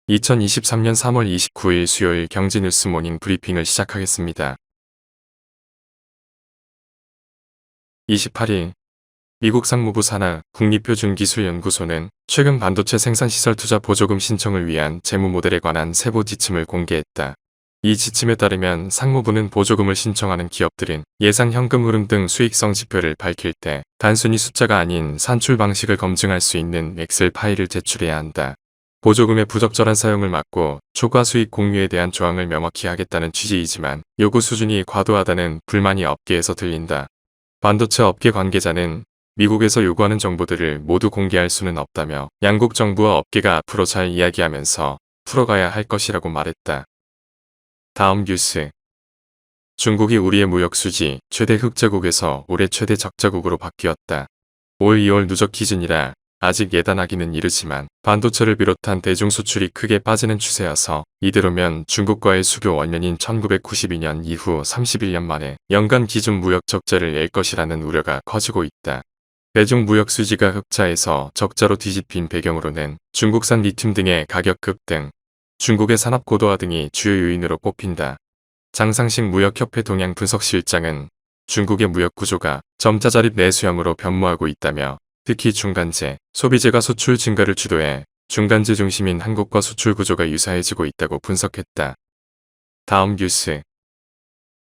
2023년 3월 29일 수요일 경제뉴스 모닝 브리핑을 시작하겠습니다. 28일 미국 상무부 산하 국립표준기술연구소는 최근 반도체 생산시설 투자 보조금 신청을 위한 재무 모델에 관한 세부 지침을 공개했다. 이 지침에 따르면 상무부는 보조금을 신청하는 기업들은 예상 현금 흐름 등 수익성 지표를 밝힐 때 단순히 숫자가 아닌 산출 방식을 검증할 수 있는 엑셀 파일을 제출해야 한다. 보조금의 부적절한 사용을 막고 초과 수익 공유에 대한 조항을 명확히 하겠다는 취지이지만 요구 수준이 과도하다는 불만이 업계에서 들린다. 반도체 업계 관계자는 미국에서 요구하는 정보들을 모두 공개할 수는 없다며 양국 정부와 업계가 앞으로 잘 이야기하면서 풀어가야 할 것이라고 말했다. 다음 뉴스. 중국이 우리의 무역 수지 최대 흑자국에서 올해 최대 적자국으로 바뀌었다. 올 2월 누적 기준이라 아직 예단하기는 이르지만 반도체를 비롯한 대중 수출이 크게 빠지는 추세여서 이대로면 중국과의 수교 원년인 1992년 이후 31년 만에 연간 기준 무역 적자를 낼 것이라는 우려가 커지고 있다. 대중 무역 수지가 흑자에서 적자로 뒤집힌 배경으로는 중국산 리튬 등의 가격 급등, 중국의 산업 고도화 등이 주요 요인으로 꼽힌다. 장상식 무역협회 동양 분석실장은 중국의 무역 구조가 점자자립 내수형으로 변모하고 있다며 특히 중간재, 소비재가 수출 증가를 주도해 중간재 중심인 한국과 수출 구조가 유사해지고 있다고 분석했다. 다음 뉴스.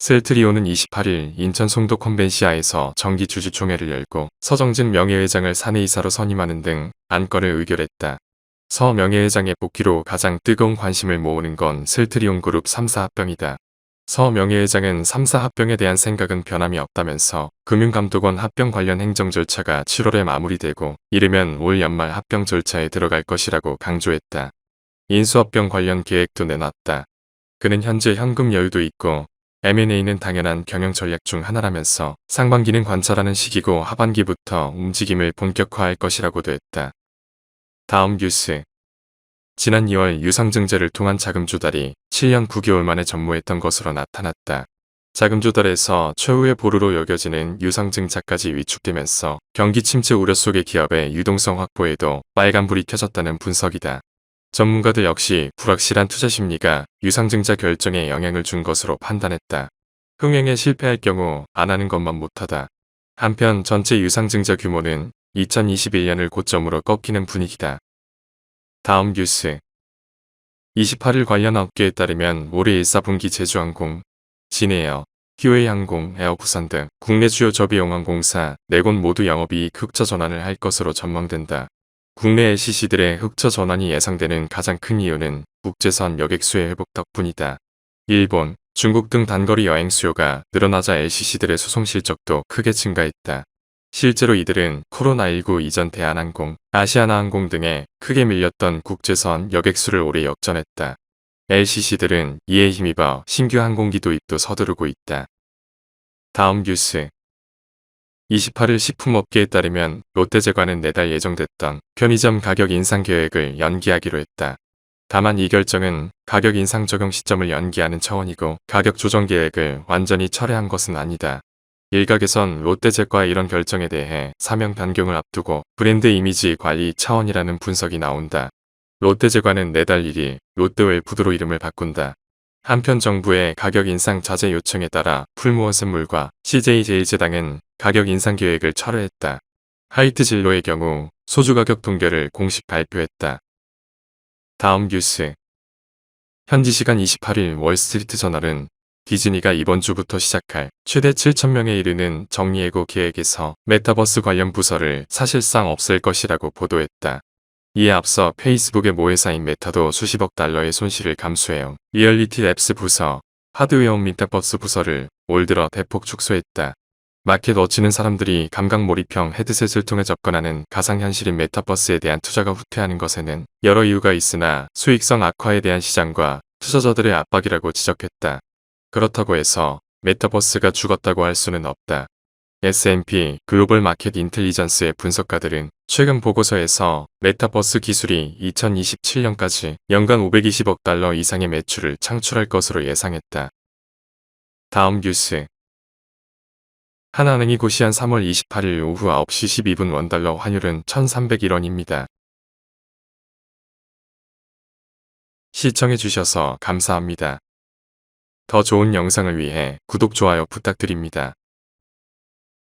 셀트리온은 28일 인천 송도 컨벤시아에서 정기 주주총회를 열고 서정진 명예회장을 사내이사로 선임하는 등 안건을 의결했다. 서 명예회장의 복귀로 가장 뜨거운 관심을 모으는 건 셀트리온 그룹 3사 합병이다. 서 명예회장은 3사 합병에 대한 생각은 변함이 없다면서 금융감독원 합병 관련 행정 절차가 7월에 마무리되고 이르면 올 연말 합병 절차에 들어갈 것이라고 강조했다. 인수합병 관련 계획도 내놨다. 그는 현재 현금 여유도 있고 M&A는 당연한 경영 전략 중 하나라면서 상반기는 관찰하는 시기고 하반기부터 움직임을 본격화할 것이라고도 했다. 다음 뉴스. 지난 2월 유상증자를 통한 자금 조달이 7년 9개월 만에 전무했던 것으로 나타났다. 자금 조달에서 최후의 보루로 여겨지는 유상증자까지 위축되면서 경기 침체 우려 속의 기업의 유동성 확보에도 빨간불이 켜졌다는 분석이다. 전문가들 역시 불확실한 투자 심리가 유상증자 결정에 영향을 준 것으로 판단했다. 흥행에 실패할 경우 안 하는 것만 못하다. 한편 전체 유상증자 규모는 2021년을 고점으로 꺾이는 분위기다. 다음 뉴스. 28일 관련 업계에 따르면 올해 1사분기 제주항공, 진에어, 휴웨이항공, 에어부산 등 국내 주요 저비용항공사 4곳 모두 영업이익 흑자 전환을 할 것으로 전망된다. 국내 LCC들의 흑자 전환이 예상되는 가장 큰 이유는 국제선 여객수의 회복 덕분이다. 일본, 중국 등 단거리 여행 수요가 늘어나자 LCC들의 수송 실적도 크게 증가했다. 실제로 이들은 코로나19 이전 대한항공, 아시아나항공 등에 크게 밀렸던 국제선 여객수를 올해 역전했다. LCC들은 이에 힘입어 신규 항공기 도입도 서두르고 있다. 다음 뉴스. 28일 식품업계에 따르면 롯데제과는 내달 예정됐던 편의점 가격 인상 계획을 연기하기로 했다. 다만 이 결정은 가격 인상 적용 시점을 연기하는 차원이고 가격 조정 계획을 완전히 철회한 것은 아니다. 일각에선 롯데제과의 이런 결정에 대해 사명 변경을 앞두고 브랜드 이미지 관리 차원이라는 분석이 나온다. 롯데제과는 내달 1일 롯데웰푸드로 이름을 바꾼다. 한편 정부의 가격 인상 자제 요청에 따라 풀무원생물과 CJ제일제당은 가격 인상 계획을 철회했다. 하이트진로의 경우 소주 가격 동결을 공식 발표했다. 다음 뉴스. 현지 시간 28일 월스트리트 저널은 디즈니가 이번 주부터 시작할 최대 7,000명에 이르는 정리해고 계획에서 메타버스 관련 부서를 사실상 없앨 것이라고 보도했다. 이에 앞서 페이스북의 모회사인 메타도 수십억 달러의 손실을 감수해온 리얼리티 랩스 부서, 하드웨어 메타버스 부서를 올 들어 대폭 축소했다. 마켓 워치는 사람들이 감각 몰입형 헤드셋을 통해 접근하는 가상현실인 메타버스에 대한 투자가 후퇴하는 것에는 여러 이유가 있으나 수익성 악화에 대한 시장과 투자자들의 압박이라고 지적했다. 그렇다고 해서 메타버스가 죽었다고 할 수는 없다. S&P 글로벌 마켓 인텔리전스의 분석가들은 최근 보고서에서 메타버스 기술이 2027년까지 연간 520억 달러 이상의 매출을 창출할 것으로 예상했다. 다음 뉴스. 하나은행이 고시한 3월 28일 오후 9시 12분 원달러 환율은 1,301원입니다. 시청해주셔서 감사합니다. 더 좋은 영상을 위해 구독, 좋아요 부탁드립니다.